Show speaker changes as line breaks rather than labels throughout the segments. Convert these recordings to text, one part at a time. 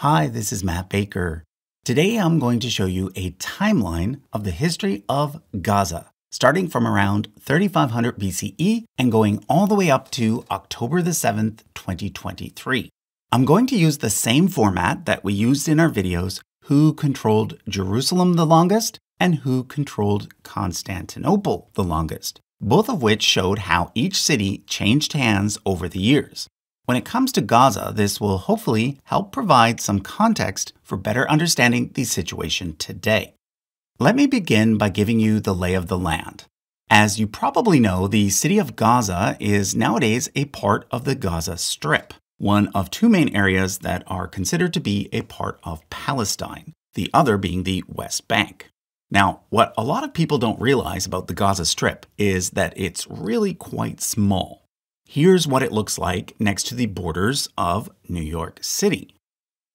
Hi, this is Matt Baker. Today I'm going to show you a timeline of the history of Gaza, starting from around 3500 BCE and going all the way up to October the 7th, 2023. I'm going to use the same format that we used in our videos, Who Controlled Jerusalem the Longest and Who Controlled Constantinople the Longest, both of which showed how each city changed hands over the years. When it comes to Gaza, this will hopefully help provide some context for better understanding the situation today. Let me begin by giving you the lay of the land. As you probably know, the city of Gaza is nowadays a part of the Gaza Strip, one of two main areas that are considered to be a part of Palestine, the other being the West Bank. Now, what a lot of people don't realize about the Gaza Strip is that it's really quite small. Here's what it looks like next to the borders of New York City.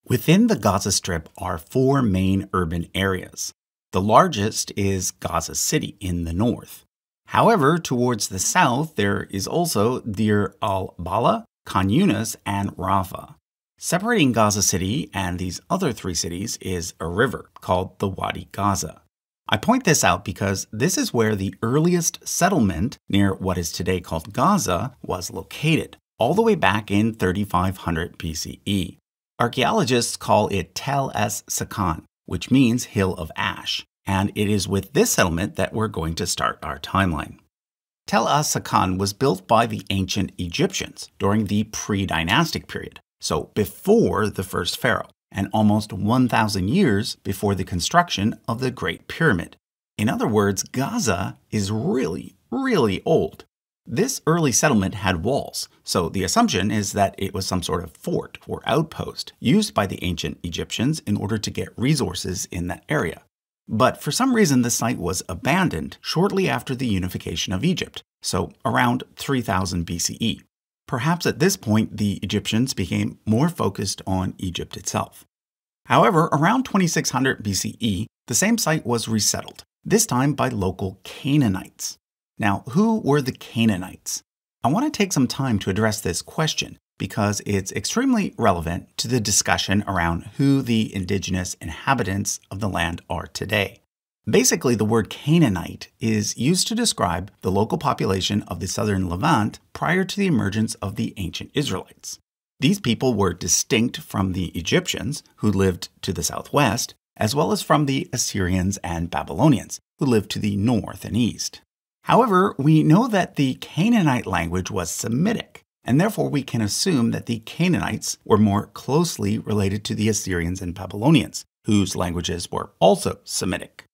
Within the Gaza Strip are four main urban areas. The largest is Gaza City in the north. However, towards the south, there is also Deir al-Balah, Khan Yunis, and Rafah. Separating Gaza City and these other three cities is a river called the Wadi Gaza. I point this out because this is where the earliest settlement near what is today called Gaza was located, all the way back in 3500 BCE. Archaeologists call it Tel Es Sakan, which means Hill of Ash, and it is with this settlement that we're going to start our timeline. Tel Es Sakan was built by the ancient Egyptians during the pre-dynastic period, so before the first pharaoh, and almost 1,000 years before the construction of the Great Pyramid. In other words, Gaza is really, really old. This early settlement had walls, so the assumption is that it was some sort of fort or outpost used by the ancient Egyptians in order to get resources in that area. But for some reason, the site was abandoned shortly after the unification of Egypt, so around 3000 BCE. Perhaps at this point, the Egyptians became more focused on Egypt itself. However, around 2600 BCE, the same site was resettled, this time by local Canaanites. Now, who were the Canaanites? I want to take some time to address this question because it's extremely relevant to the discussion around who the indigenous inhabitants of the land are today. Basically, the word Canaanite is used to describe the local population of the southern Levant prior to the emergence of the ancient Israelites. These people were distinct from the Egyptians, who lived to the southwest, as well as from the Assyrians and Babylonians, who lived to the north and east. However, we know that the Canaanite language was Semitic, and therefore we can assume that the Canaanites were more closely related to the Assyrians and Babylonians, whose languages were also Semitic.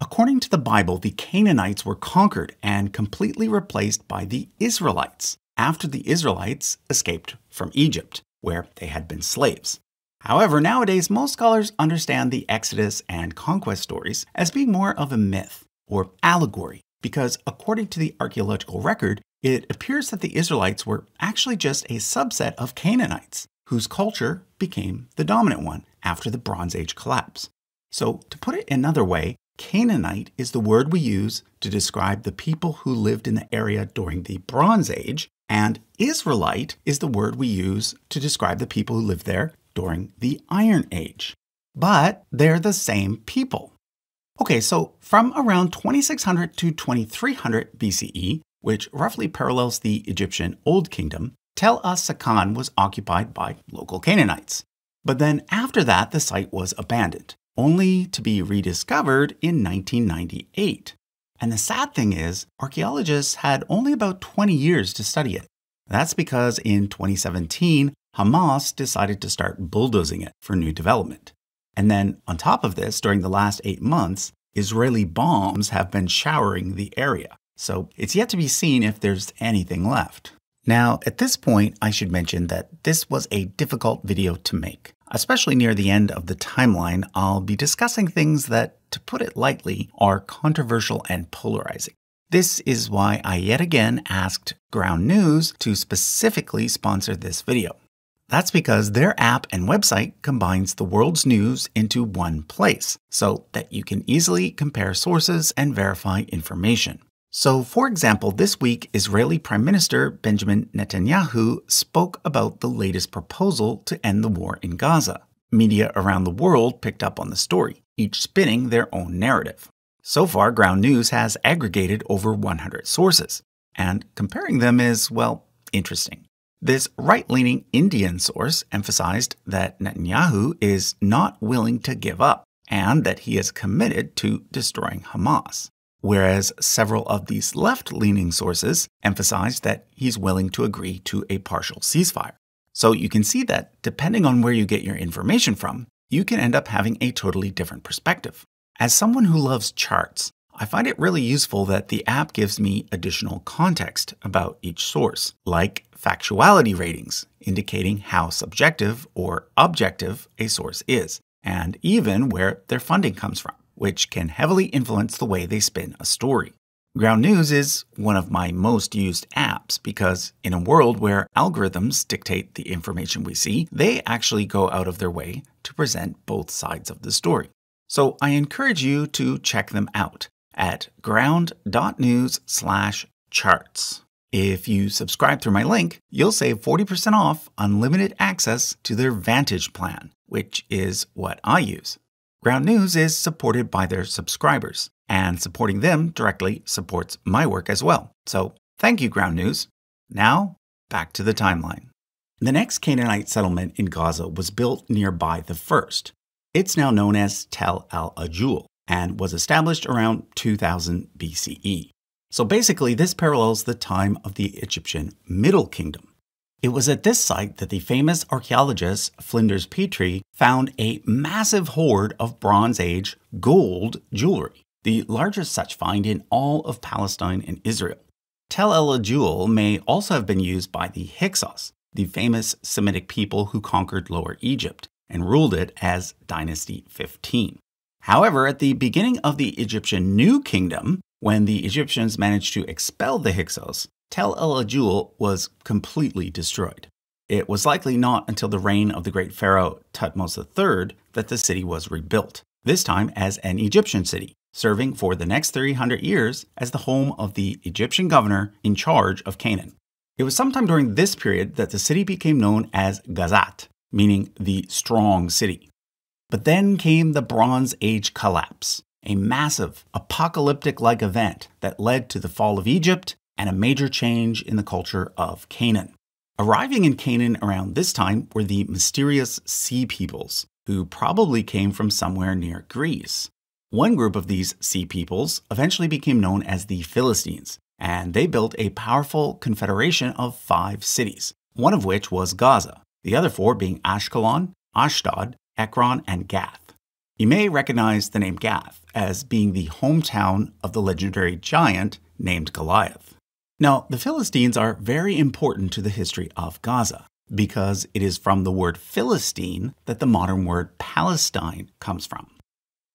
According to the Bible, the Canaanites were conquered and completely replaced by the Israelites after the Israelites escaped from Egypt, where they had been slaves. However, nowadays, most scholars understand the Exodus and conquest stories as being more of a myth or allegory, because according to the archaeological record, it appears that the Israelites were actually just a subset of Canaanites, whose culture became the dominant one after the Bronze Age collapse. So, to put it another way, Canaanite is the word we use to describe the people who lived in the area during the Bronze Age, and Israelite is the word we use to describe the people who lived there during the Iron Age. But they're the same people. Okay, so from around 2600 to 2300 BCE, which roughly parallels the Egyptian Old Kingdom, Tel Es Sakan was occupied by local Canaanites. But then after that, the site was abandoned, only to be rediscovered in 1998. And the sad thing is, archaeologists had only about 20 years to study it. That's because in 2017, Hamas decided to start bulldozing it for new development. And then on top of this, during the last 8 months, Israeli bombs have been showering the area. So it's yet to be seen if there's anything left. Now, at this point, I should mention that this was a difficult video to make. Especially near the end of the timeline, I'll be discussing things that, to put it lightly, are controversial and polarizing. This is why I yet again asked Ground News to specifically sponsor this video. That's because their app and website combines the world's news into one place, so that you can easily compare sources and verify information. So, for example, this week, Israeli Prime Minister Benjamin Netanyahu spoke about the latest proposal to end the war in Gaza. Media around the world picked up on the story, each spinning their own narrative. So far, Ground News has aggregated over 100 sources, and comparing them is, well, interesting. This right-leaning Indian source emphasized that Netanyahu is not willing to give up and that he is committed to destroying Hamas, whereas several of these left-leaning sources emphasized that he's willing to agree to a partial ceasefire. So you can see that depending on where you get your information from, you can end up having a totally different perspective. As someone who loves charts, I find it really useful that the app gives me additional context about each source, like factuality ratings, indicating how subjective or objective a source is, and even where their funding comes from, which can heavily influence the way they spin a story. Ground News is one of my most used apps because in a world where algorithms dictate the information we see, they actually go out of their way to present both sides of the story. So I encourage you to check them out at ground.news/charts. If you subscribe through my link, you'll save 40% off unlimited access to their Vantage plan, which is what I use. Ground News is supported by their subscribers, and supporting them directly supports my work as well. So thank you, Ground News. Now, back to the timeline. The next Canaanite settlement in Gaza was built nearby the first. It's now known as Tel al-Ajul and was established around 2000 BCE. So basically, this parallels the time of the Egyptian Middle Kingdom. It was at this site that the famous archaeologist Flinders Petrie found a massive hoard of Bronze Age gold jewelry, the largest such find in all of Palestine and Israel. Tel el-Ajul may also have been used by the Hyksos, the famous Semitic people who conquered Lower Egypt and ruled it as Dynasty 15. However, at the beginning of the Egyptian New Kingdom, when the Egyptians managed to expel the Hyksos, Tel el-Ajul was completely destroyed. It was likely not until the reign of the great pharaoh Thutmose III that the city was rebuilt, this time as an Egyptian city, serving for the next 300 years as the home of the Egyptian governor in charge of Canaan. It was sometime during this period that the city became known as Gazat, meaning the strong city. But then came the Bronze Age collapse, a massive apocalyptic-like event that led to the fall of Egypt and a major change in the culture of Canaan. Arriving in Canaan around this time were the mysterious Sea Peoples, who probably came from somewhere near Greece. One group of these Sea Peoples eventually became known as the Philistines, and they built a powerful confederation of 5 cities, one of which was Gaza, the other 4 being Ashkelon, Ashdod, Ekron, and Gath. You may recognize the name Gath as being the hometown of the legendary giant named Goliath. Now, the Philistines are very important to the history of Gaza because it is from the word Philistine that the modern word Palestine comes from.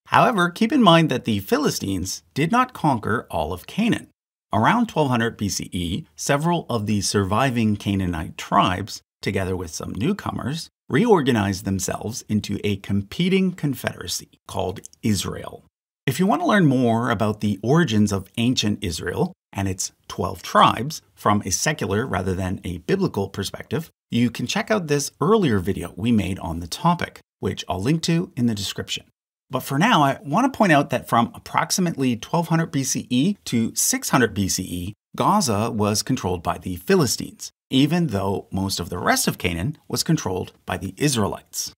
However, keep in mind that the Philistines did not conquer all of Canaan. Around 1200 BCE, several of the surviving Canaanite tribes, together with some newcomers, reorganized themselves into a competing confederacy called Israel. If you want to learn more about the origins of ancient Israel and its 12 tribes from a secular rather than a biblical perspective, you can check out this earlier video we made on the topic, which I'll link to in the description. But for now, I want to point out that from approximately 1200 BCE to 600 BCE, Gaza was controlled by the Philistines, even though most of the rest of Canaan was controlled by the Israelites.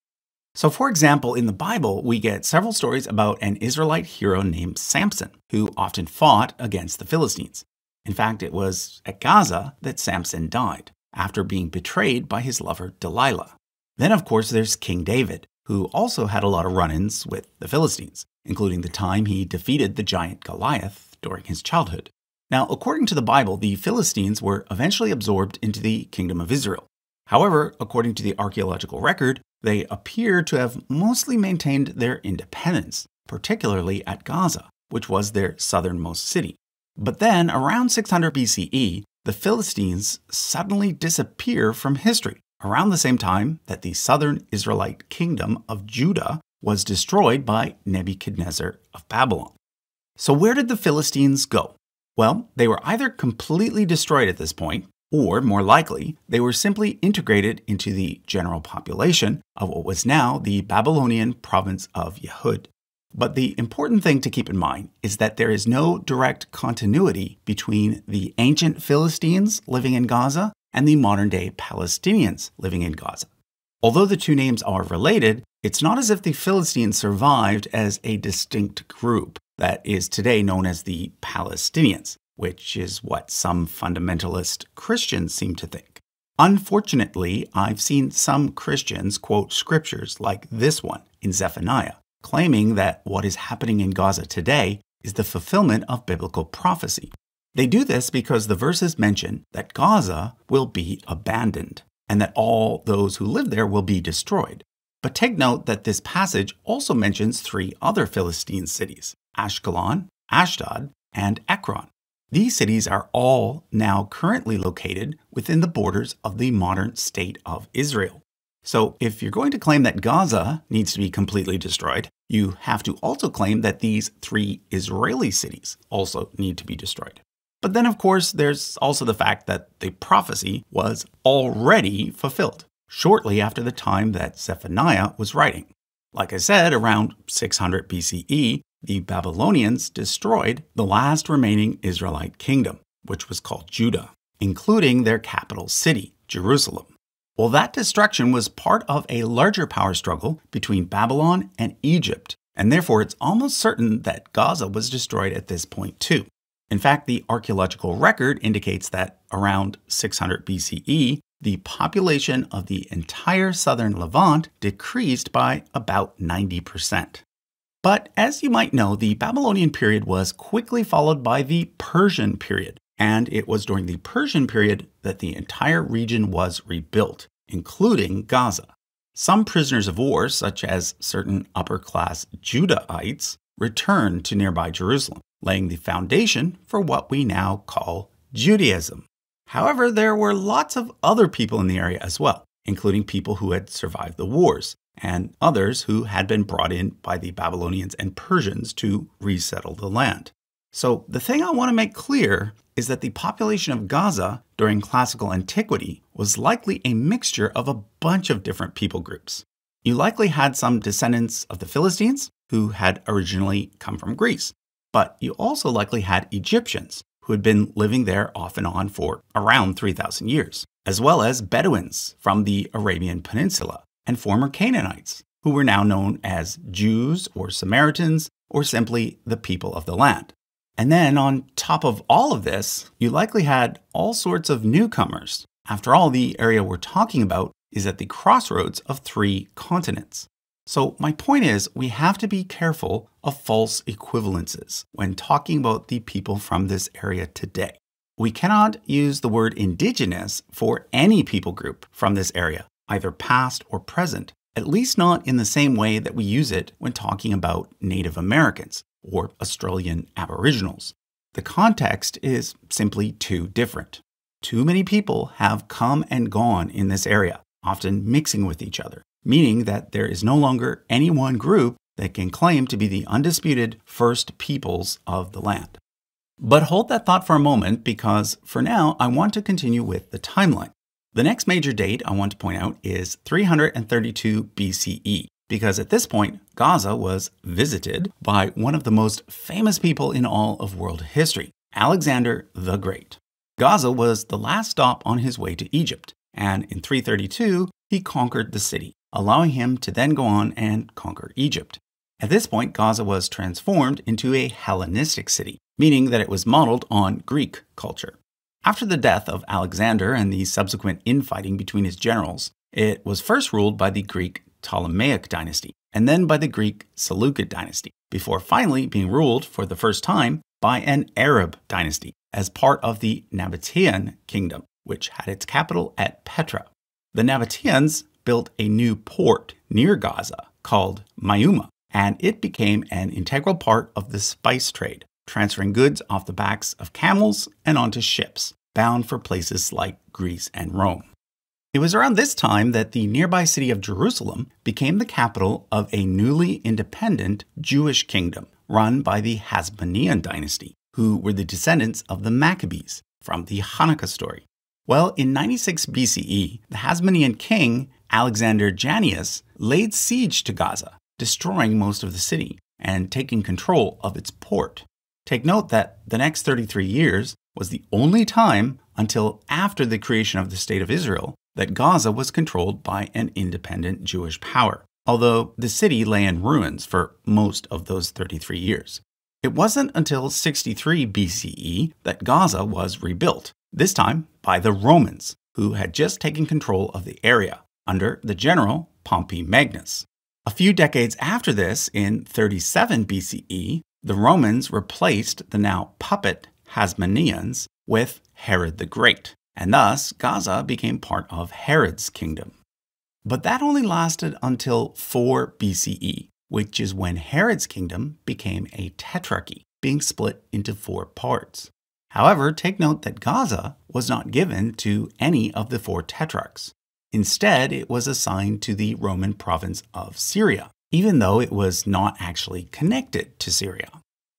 So for example, in the Bible, we get several stories about an Israelite hero named Samson, who often fought against the Philistines. In fact, it was at Gaza that Samson died, after being betrayed by his lover Delilah. Then of course there's King David, who also had a lot of run-ins with the Philistines, including the time he defeated the giant Goliath during his childhood. Now, according to the Bible, the Philistines were eventually absorbed into the Kingdom of Israel. However, according to the archaeological record, they appear to have mostly maintained their independence, particularly at Gaza, which was their southernmost city. But then, around 600 BCE, the Philistines suddenly disappear from history, around the same time that the southern Israelite kingdom of Judah was destroyed by Nebuchadnezzar of Babylon. So where did the Philistines go? Well, they were either completely destroyed at this point, Or, more likely, they were simply integrated into the general population of what was now the Babylonian province of Yehud. But the important thing to keep in mind is that there is no direct continuity between the ancient Philistines living in Gaza and the modern-day Palestinians living in Gaza. Although the two names are related, it's not as if the Philistines survived as a distinct group that is today known as the Palestinians, which is what some fundamentalist Christians seem to think. Unfortunately, I've seen some Christians quote scriptures like this one in Zephaniah, claiming that what is happening in Gaza today is the fulfillment of biblical prophecy. They do this because the verses mention that Gaza will be abandoned and that all those who live there will be destroyed. But take note that this passage also mentions three other Philistine cities, Ashkelon, Ashdod, and Ekron. These cities are all now currently located within the borders of the modern state of Israel. So if you're going to claim that Gaza needs to be completely destroyed, you have to also claim that these three Israeli cities also need to be destroyed. But then, of course, there's also the fact that the prophecy was already fulfilled shortly after the time that Zephaniah was writing. Like I said, around 600 BCE, the Babylonians destroyed the last remaining Israelite kingdom, which was called Judah, including their capital city, Jerusalem. Well, that destruction was part of a larger power struggle between Babylon and Egypt, and therefore it's almost certain that Gaza was destroyed at this point too. In fact, the archaeological record indicates that around 600 BCE, the population of the entire southern Levant decreased by about 90%. But as you might know, the Babylonian period was quickly followed by the Persian period, and it was during the Persian period that the entire region was rebuilt, including Gaza. Some prisoners of war, such as certain upper-class Judahites, returned to nearby Jerusalem, laying the foundation for what we now call Judaism. However, there were lots of other people in the area as well, including people who had survived the wars, and others who had been brought in by the Babylonians and Persians to resettle the land. So the thing I want to make clear is that the population of Gaza during classical antiquity was likely a mixture of a bunch of different people groups. You likely had some descendants of the Philistines who had originally come from Greece, but you also likely had Egyptians who had been living there off and on for around 3,000 years, as well as Bedouins from the Arabian Peninsula and former Canaanites, who were now known as Jews or Samaritans or simply the people of the land. And then on top of all of this, you likely had all sorts of newcomers. After all, the area we're talking about is at the crossroads of three continents. So my point is, we have to be careful of false equivalences when talking about the people from this area today. We cannot use the word indigenous for any people group from this area, either past or present, at least not in the same way that we use it when talking about Native Americans or Australian Aboriginals. The context is simply too different. Too many people have come and gone in this area, often mixing with each other, meaning that there is no longer any one group that can claim to be the undisputed first peoples of the land. But hold that thought for a moment, because for now, I want to continue with the timeline. The next major date I want to point out is 332 BCE, because at this point, Gaza was visited by one of the most famous people in all of world history, Alexander the Great. Gaza was the last stop on his way to Egypt, and in 332, he conquered the city, allowing him to then go on and conquer Egypt. At this point, Gaza was transformed into a Hellenistic city, meaning that it was modeled on Greek culture. After the death of Alexander and the subsequent infighting between his generals, it was first ruled by the Greek Ptolemaic dynasty, and then by the Greek Seleucid dynasty, before finally being ruled for the first time by an Arab dynasty as part of the Nabatean kingdom, which had its capital at Petra. The Nabateans built a new port near Gaza called Mayuma, and it became an integral part of the spice trade, transferring goods off the backs of camels and onto ships, bound for places like Greece and Rome. It was around this time that the nearby city of Jerusalem became the capital of a newly independent Jewish kingdom run by the Hasmonean dynasty, who were the descendants of the Maccabees from the Hanukkah story. Well, in 96 BCE, the Hasmonean king Alexander Jannaeus laid siege to Gaza, destroying most of the city and taking control of its port. Take note that the next 33 years was the only time until after the creation of the State of Israel that Gaza was controlled by an independent Jewish power, although the city lay in ruins for most of those 33 years. It wasn't until 63 BCE that Gaza was rebuilt, this time by the Romans, who had just taken control of the area under the general Pompey Magnus. A few decades after this, in 37 BCE, the Romans replaced the now puppet Hasmoneans with Herod the Great, and thus Gaza became part of Herod's kingdom. But that only lasted until 4 BCE, which is when Herod's kingdom became a tetrarchy, being split into 4 parts. However, take note that Gaza was not given to any of the 4 tetrarchs. Instead, it was assigned to the Roman province of Syria, even though it was not actually connected to Syria.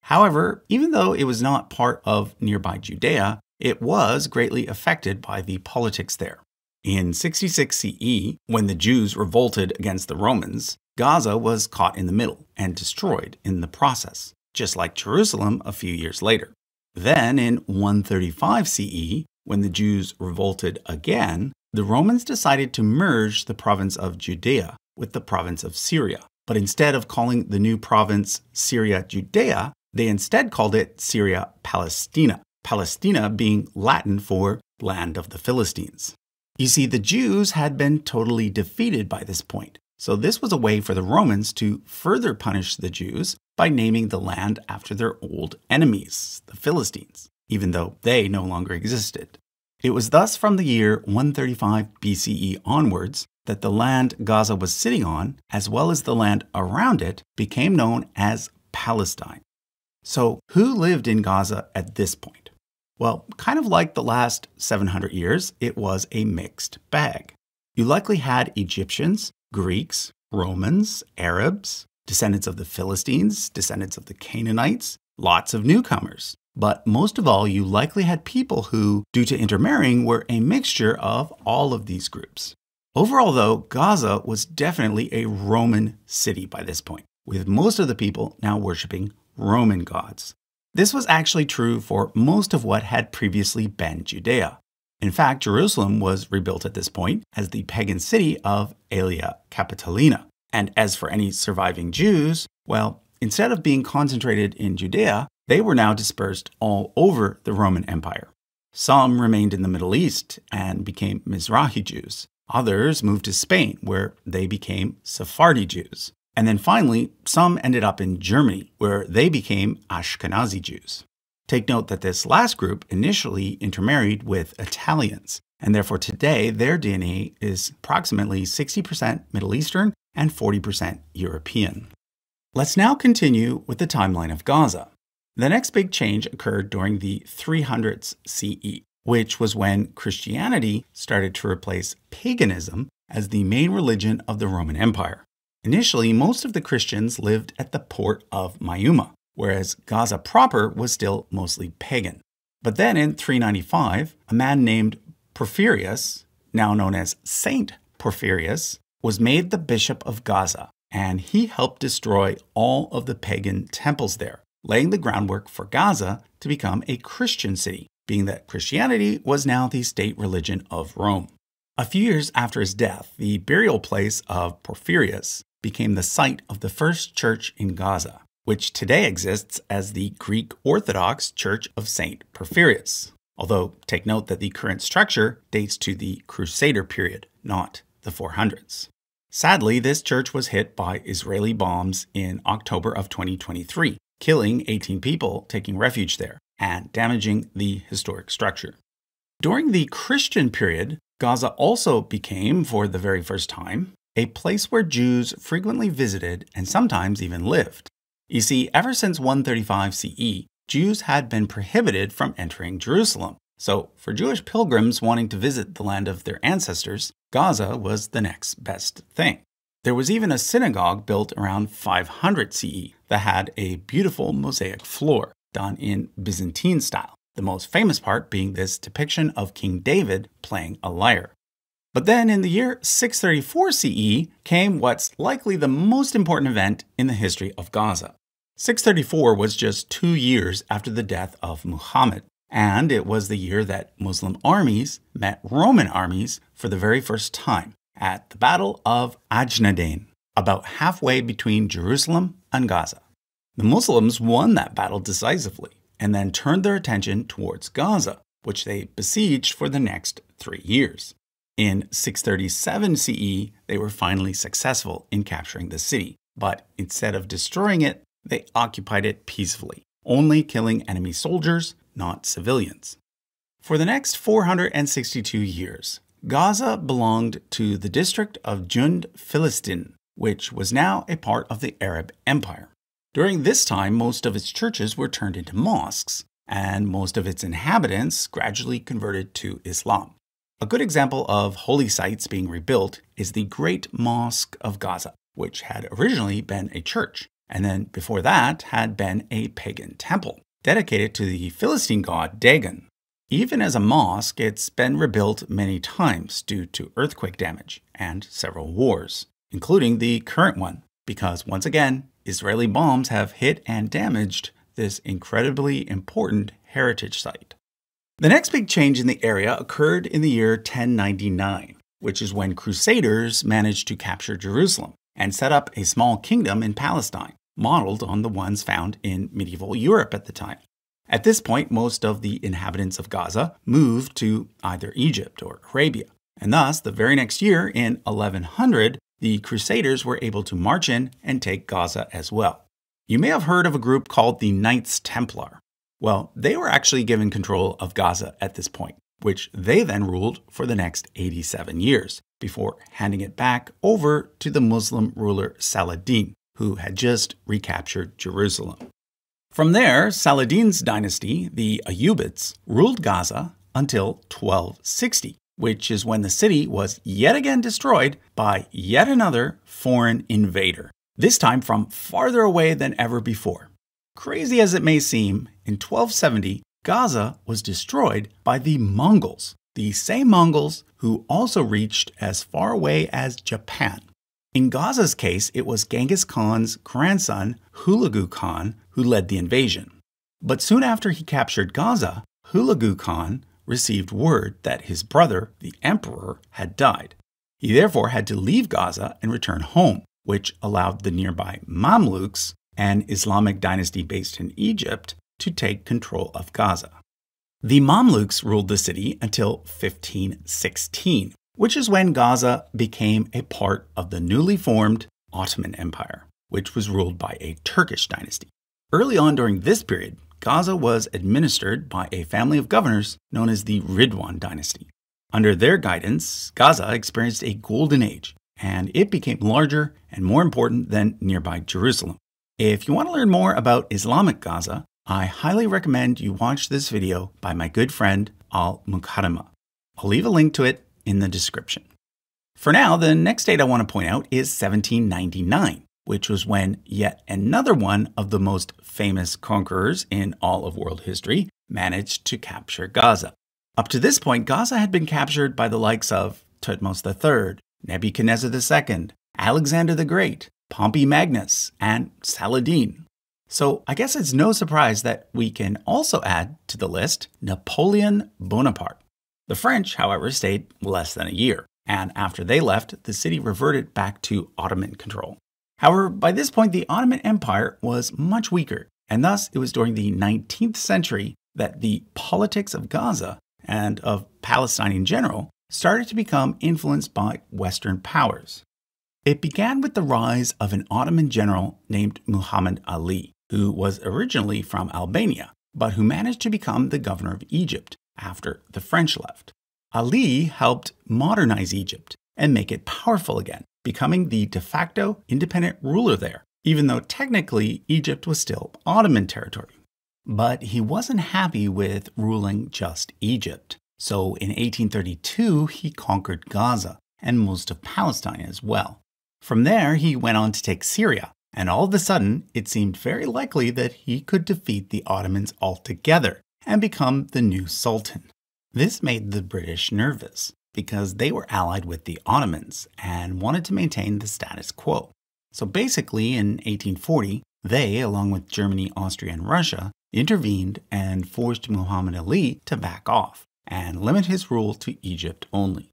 However, even though it was not part of nearby Judea, it was greatly affected by the politics there. In 66 CE, when the Jews revolted against the Romans, Gaza was caught in the middle and destroyed in the process, just like Jerusalem a few years later. Then, in 135 CE, when the Jews revolted again, the Romans decided to merge the province of Judea with the province of Syria. But instead of calling the new province Syria Judea, they instead called it Syria Palestina, Palestina being Latin for land of the Philistines. You see, the Jews had been totally defeated by this point, so this was a way for the Romans to further punish the Jews by naming the land after their old enemies, the Philistines, even though they no longer existed. It was thus from the year 135 BCE onwards that the land Gaza was sitting on, as well as the land around it, became known as Palestine. So who lived in Gaza at this point? Well, kind of like the last 700 years, it was a mixed bag. You likely had Egyptians, Greeks, Romans, Arabs, descendants of the Philistines, descendants of the Canaanites, lots of newcomers. But most of all, you likely had people who, due to intermarrying, were a mixture of all of these groups. Overall, though, Gaza was definitely a Roman city by this point, with most of the people now worshiping Roman gods. This was actually true for most of what had previously been Judea. In fact, Jerusalem was rebuilt at this point as the pagan city of Aelia Capitolina. And as for any surviving Jews, well, instead of being concentrated in Judea, they were now dispersed all over the Roman Empire. Some remained in the Middle East and became Mizrahi Jews. Others moved to Spain, where they became Sephardi Jews. And then finally, some ended up in Germany, where they became Ashkenazi Jews. Take note that this last group initially intermarried with Italians, and therefore today their DNA is approximately 60% Middle Eastern and 40% European. Let's now continue with the timeline of Gaza. The next big change occurred during the 300s CE, which was when Christianity started to replace paganism as the main religion of the Roman Empire. Initially, most of the Christians lived at the port of Mayuma, whereas Gaza proper was still mostly pagan. But then in 395, a man named Porphyrius, now known as Saint Porphyrius, was made the bishop of Gaza, and he helped destroy all of the pagan temples there, laying the groundwork for Gaza to become a Christian city, being that Christianity was now the state religion of Rome. A few years after his death, the burial place of Porphyrius became the site of the first church in Gaza, which today exists as the Greek Orthodox Church of Saint Porphyrius. Although, take note that the current structure dates to the Crusader period, not the 400s. Sadly, this church was hit by Israeli bombs in October of 2023, killing 18 people taking refuge there and damaging the historic structure. During the Christian period, Gaza also became, for the very first time, a place where Jews frequently visited and sometimes even lived. You see, ever since 135 CE, Jews had been prohibited from entering Jerusalem. So, for Jewish pilgrims wanting to visit the land of their ancestors, Gaza was the next best thing. There was even a synagogue built around 500 CE that had a beautiful mosaic floor done in Byzantine style, the most famous part being this depiction of King David playing a lyre. But then in the year 634 CE came what's likely the most important event in the history of Gaza. 634 was just 2 years after the death of Muhammad, and it was the year that Muslim armies met Roman armies for the very first time at the Battle of Ajnadain, about halfway between Jerusalem and Gaza. The Muslims won that battle decisively and then turned their attention towards Gaza, which they besieged for the next 3 years. In 637 CE, they were finally successful in capturing the city, but instead of destroying it, they occupied it peacefully, only killing enemy soldiers, not civilians. For the next 462 years, Gaza belonged to the district of Jund Philistin, which was now a part of the Arab Empire. During this time, most of its churches were turned into mosques, and most of its inhabitants gradually converted to Islam. A good example of holy sites being rebuilt is the Great Mosque of Gaza, which had originally been a church, and then before that had been a pagan temple, dedicated to the Philistine god Dagon. Even as a mosque, it's been rebuilt many times due to earthquake damage and several wars, including the current one, because once again, Israeli bombs have hit and damaged this incredibly important heritage site. The next big change in the area occurred in the year 1099, which is when Crusaders managed to capture Jerusalem and set up a small kingdom in Palestine, modeled on the ones found in medieval Europe at the time. At this point, most of the inhabitants of Gaza moved to either Egypt or Arabia, and thus the very next year, in 1100, the Crusaders were able to march in and take Gaza as well. You may have heard of a group called the Knights Templar. Well, they were actually given control of Gaza at this point, which they then ruled for the next 87 years, before handing it back over to the Muslim ruler Saladin, who had just recaptured Jerusalem. From there, Saladin's dynasty, the Ayyubids, ruled Gaza until 1260, which is when the city was yet again destroyed by yet another foreign invader, this time from farther away than ever before. Crazy as it may seem, in 1270, Gaza was destroyed by the Mongols, the same Mongols who also reached as far away as Japan. In Gaza's case, it was Genghis Khan's grandson, Hulagu Khan, who led the invasion. But soon after he captured Gaza, Hulagu Khan received word that his brother, the emperor, had died. He therefore had to leave Gaza and return home, which allowed the nearby Mamluks, an Islamic dynasty based in Egypt, to take control of Gaza. The Mamluks ruled the city until 1516, which is when Gaza became a part of the newly formed Ottoman Empire, which was ruled by a Turkish dynasty. Early on during this period, Gaza was administered by a family of governors known as the Ridwan dynasty. Under their guidance, Gaza experienced a golden age, and it became larger and more important than nearby Jerusalem. If you want to learn more about Islamic Gaza, I highly recommend you watch this video by my good friend Al-Mukarrama. I'll leave a link to it in the description. For now, the next date I want to point out is 1799, which was when yet another one of the most famous conquerors in all of world history managed to capture Gaza. Up to this point, Gaza had been captured by the likes of Thutmose III, Nebuchadnezzar II, Alexander the Great, Pompey Magnus, and Saladin. So I guess it's no surprise that we can also add to the list Napoleon Bonaparte. The French, however, stayed less than a year, and after they left, the city reverted back to Ottoman control. However, by this point, the Ottoman Empire was much weaker, and thus it was during the 19th century that the politics of Gaza and of Palestine in general started to become influenced by Western powers. It began with the rise of an Ottoman general named Muhammad Ali, who was originally from Albania, but who managed to become the governor of Egypt after the French left. Ali helped modernize Egypt and make it powerful again, becoming the de facto independent ruler there, even though technically Egypt was still Ottoman territory. But he wasn't happy with ruling just Egypt. So in 1832, he conquered Gaza and most of Palestine as well. From there, he went on to take Syria, and all of a sudden, it seemed very likely that he could defeat the Ottomans altogether, and become the new sultan. This made the British nervous because they were allied with the Ottomans and wanted to maintain the status quo. So basically, in 1840, they, along with Germany, Austria, and Russia, intervened and forced Muhammad Ali to back off and limit his rule to Egypt only.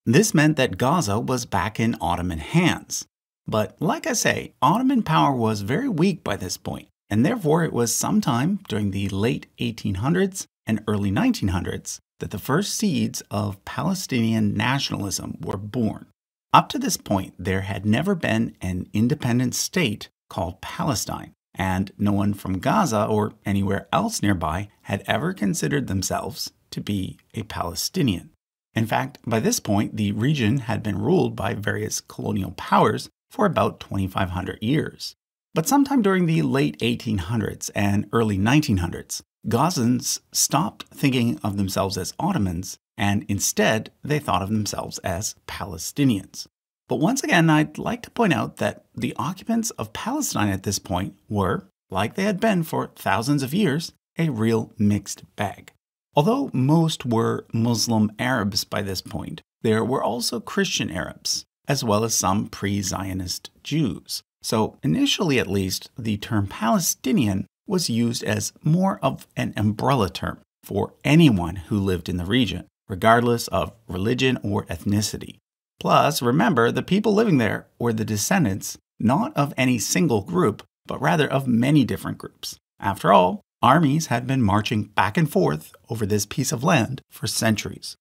This meant that Gaza was back in Ottoman hands. But like I say, Ottoman power was very weak by this point, and therefore it was sometime during the late 1800s and early 1900s that the first seeds of Palestinian nationalism were born. Up to this point, there had never been an independent state called Palestine, and no one from Gaza or anywhere else nearby had ever considered themselves to be a Palestinian. In fact, by this point, the region had been ruled by various colonial powers for about 2,500 years. But sometime during the late 1800s and early 1900s, Gazans stopped thinking of themselves as Ottomans, and instead they thought of themselves as Palestinians. But once again, I'd like to point out that the occupants of Palestine at this point were, like they had been for thousands of years, a real mixed bag. Although most were Muslim Arabs by this point, there were also Christian Arabs, as well as some pre-Zionist Jews. So initially at least, the term Palestinian was used as more of an umbrella term for anyone who lived in the region, regardless of religion or ethnicity. Plus, remember, the people living there were the descendants not of any single group, but rather of many different groups. After all, armies had been marching back and forth over this piece of land for centuries.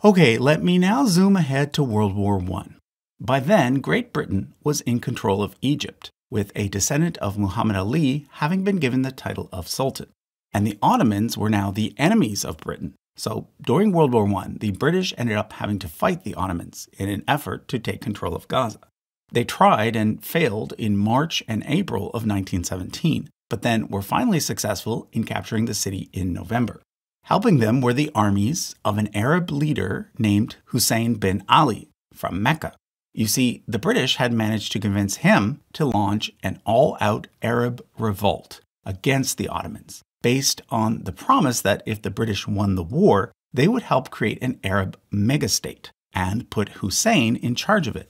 Okay, let me now zoom ahead to World War I. By then, Great Britain was in control of Egypt, with a descendant of Muhammad Ali having been given the title of Sultan. And the Ottomans were now the enemies of Britain. So during World War I, the British ended up having to fight the Ottomans in an effort to take control of Gaza. They tried and failed in March and April of 1917, but then were finally successful in capturing the city in November. Helping them were the armies of an Arab leader named Hussein bin Ali from Mecca. You see, the British had managed to convince him to launch an all-out Arab revolt against the Ottomans, based on the promise that if the British won the war, they would help create an Arab megastate and put Hussein in charge of it.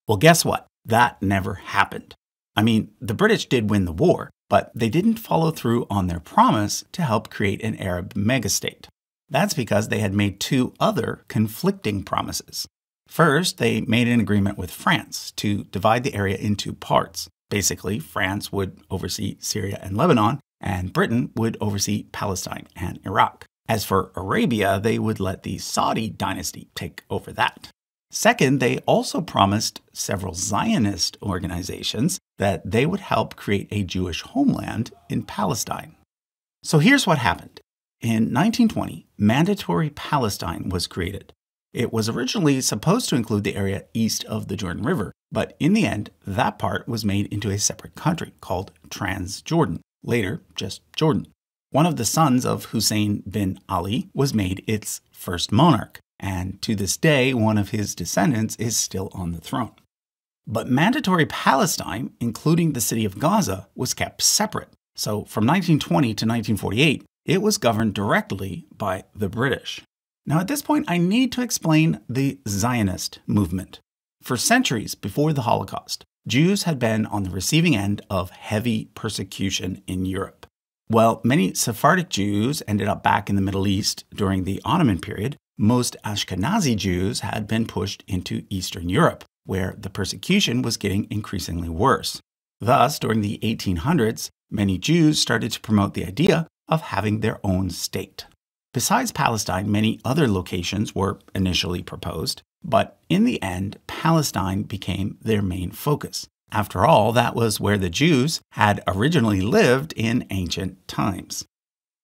Well, guess what? That never happened. I mean, the British did win the war, but they didn't follow through on their promise to help create an Arab megastate. That's because they had made two other conflicting promises. First, they made an agreement with France to divide the area into parts. Basically, France would oversee Syria and Lebanon, and Britain would oversee Palestine and Iraq. As for Arabia, they would let the Saudi dynasty take over that. Second, they also promised several Zionist organizations that they would help create a Jewish homeland in Palestine. So here's what happened. In 1920, Mandatory Palestine was created. It was originally supposed to include the area east of the Jordan River, but in the end, that part was made into a separate country called Transjordan, later just Jordan. One of the sons of Hussein bin Ali was made its first monarch, and to this day, one of his descendants is still on the throne. But Mandatory Palestine, including the city of Gaza, was kept separate. So from 1920 to 1948, it was governed directly by the British. Now at this point, I need to explain the Zionist movement. For centuries before the Holocaust, Jews had been on the receiving end of heavy persecution in Europe. While many Sephardic Jews ended up back in the Middle East during the Ottoman period, most Ashkenazi Jews had been pushed into Eastern Europe, where the persecution was getting increasingly worse. Thus, during the 1800s, many Jews started to promote the idea of having their own state. Besides Palestine, many other locations were initially proposed, but in the end, Palestine became their main focus. After all, that was where the Jews had originally lived in ancient times.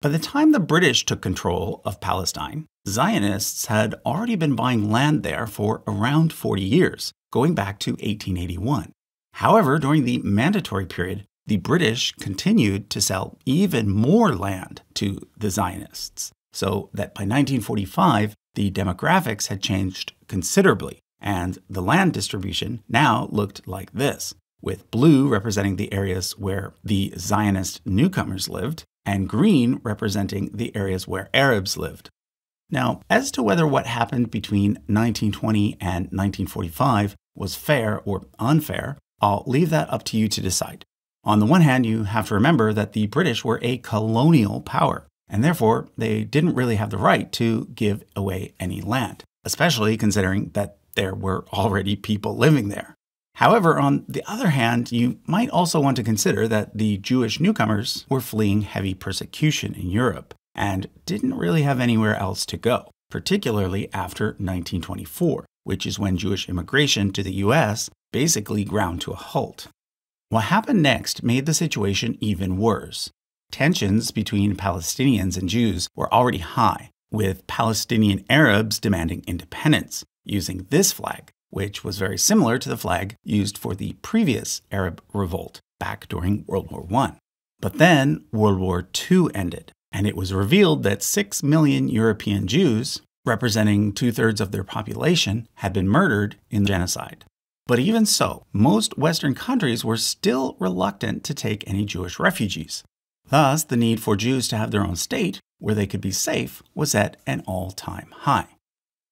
By the time the British took control of Palestine, Zionists had already been buying land there for around 40 years, going back to 1881. However, during the Mandatory period, the British continued to sell even more land to the Zionists, so that by 1945, the demographics had changed considerably, and the land distribution now looked like this, with blue representing the areas where the Zionist newcomers lived, and green representing the areas where Arabs lived. Now, as to whether what happened between 1920 and 1945 was fair or unfair, I'll leave that up to you to decide. On the one hand, you have to remember that the British were a colonial power, and therefore they didn't really have the right to give away any land, especially considering that there were already people living there. However, on the other hand, you might also want to consider that the Jewish newcomers were fleeing heavy persecution in Europe and didn't really have anywhere else to go, particularly after 1924, which is when Jewish immigration to the US basically ground to a halt. What happened next made the situation even worse. Tensions between Palestinians and Jews were already high, with Palestinian Arabs demanding independence, using this flag, which was very similar to the flag used for the previous Arab revolt back during World War I. But then World War II ended, and it was revealed that 6 million European Jews, representing 2/3 of their population, had been murdered in genocide. But even so, most Western countries were still reluctant to take any Jewish refugees. Thus, the need for Jews to have their own state, where they could be safe, was at an all-time high.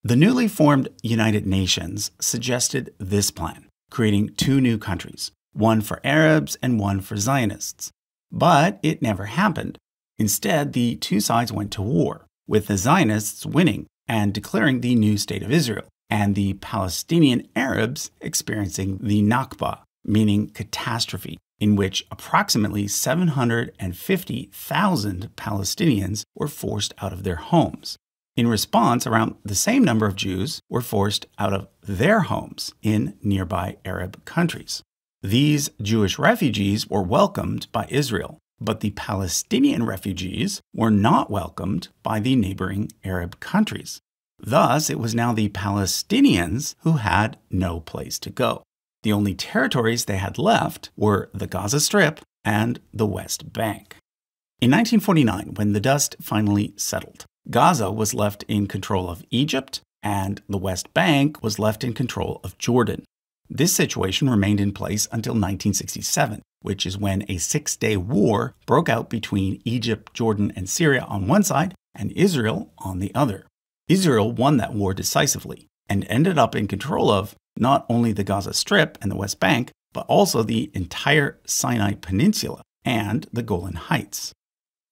The newly formed United Nations suggested this plan, creating 2 new countries, one for Arabs and one for Zionists. But it never happened. Instead, the 2 sides went to war, with the Zionists winning and declaring the new state of Israel, and the Palestinian Arabs experiencing the Nakba, meaning catastrophe, in which approximately 750,000 Palestinians were forced out of their homes. In response, around the same number of Jews were forced out of their homes in nearby Arab countries. These Jewish refugees were welcomed by Israel, but the Palestinian refugees were not welcomed by the neighboring Arab countries. Thus, it was now the Palestinians who had no place to go. The only territories they had left were the Gaza Strip and the West Bank. In 1949, when the dust finally settled, Gaza was left in control of Egypt, and the West Bank was left in control of Jordan. This situation remained in place until 1967, which is when a 6-day war broke out between Egypt, Jordan, and Syria on one side, and Israel on the other. Israel won that war decisively, and ended up in control of not only the Gaza Strip and the West Bank, but also the entire Sinai Peninsula and the Golan Heights.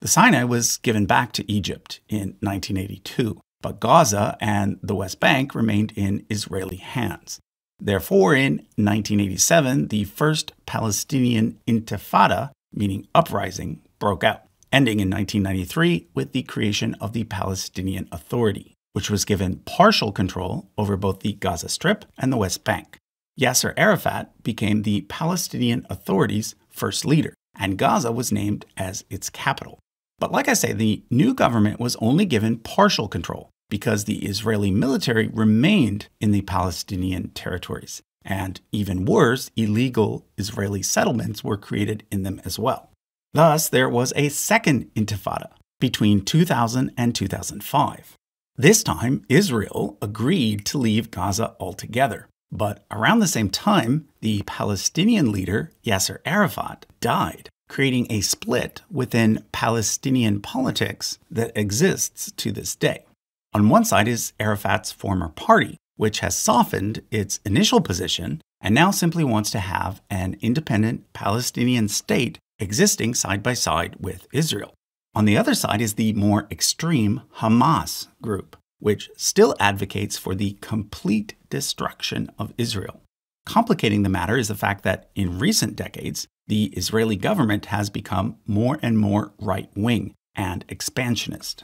The Sinai was given back to Egypt in 1982, but Gaza and the West Bank remained in Israeli hands. Therefore, in 1987, the first Palestinian Intifada, meaning uprising, broke out, ending in 1993 with the creation of the Palestinian Authority, which was given partial control over both the Gaza Strip and the West Bank. Yasser Arafat became the Palestinian Authority's first leader, and Gaza was named as its capital. But like I say, the new government was only given partial control because the Israeli military remained in the Palestinian territories. And even worse, illegal Israeli settlements were created in them as well. Thus, there was a second intifada between 2000 and 2005. This time, Israel agreed to leave Gaza altogether. But around the same time, the Palestinian leader, Yasser Arafat, died, creating a split within Palestinian politics that exists to this day. On one side is Arafat's former party, which has softened its initial position and now simply wants to have an independent Palestinian state existing side by side with Israel. On the other side is the more extreme Hamas group, which still advocates for the complete destruction of Israel. Complicating the matter is the fact that in recent decades, the Israeli government has become more and more right-wing and expansionist.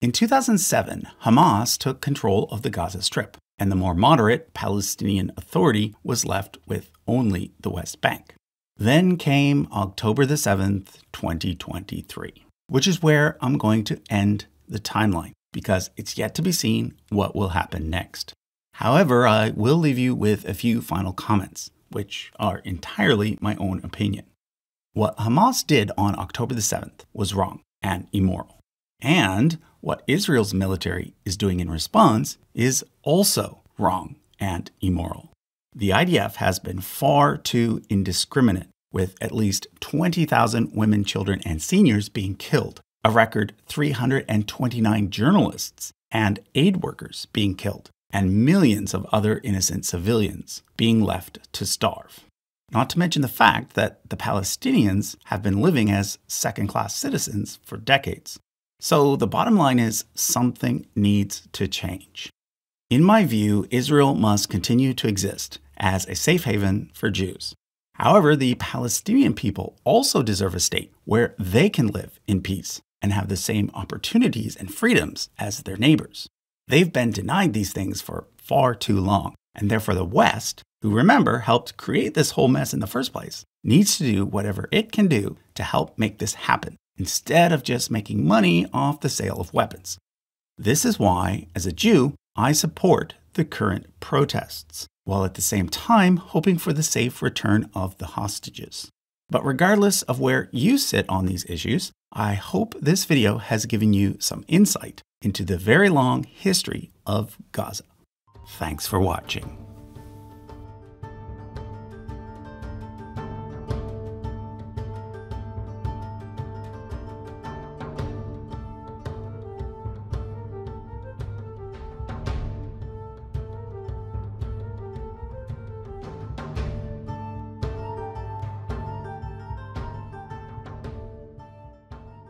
In 2007, Hamas took control of the Gaza Strip, and the more moderate Palestinian Authority was left with only the West Bank. Then came October 7th, 2023, which is where I'm going to end the timeline, because it's yet to be seen what will happen next. However, I will leave you with a few final comments, which are entirely my own opinion. What Hamas did on October 7th was wrong and immoral. And what Israel's military is doing in response is also wrong and immoral. The IDF has been far too indiscriminate with at least 20,000 women, children, and seniors being killed, a record 329 journalists and aid workers being killed, and millions of other innocent civilians being left to starve. Not to mention the fact that the Palestinians have been living as second-class citizens for decades. So the bottom line is something needs to change. In my view, Israel must continue to exist as a safe haven for Jews. However, the Palestinian people also deserve a state where they can live in peace and have the same opportunities and freedoms as their neighbors. They've been denied these things for far too long, and therefore the West, who remember helped create this whole mess in the first place, needs to do whatever it can do to help make this happen, instead of just making money off the sale of weapons. This is why, as a Jew, I support the current protests, while at the same time hoping for the safe return of the hostages. But regardless of where you sit on these issues, I hope this video has given you some insight into the very long history of Gaza. Thanks for watching.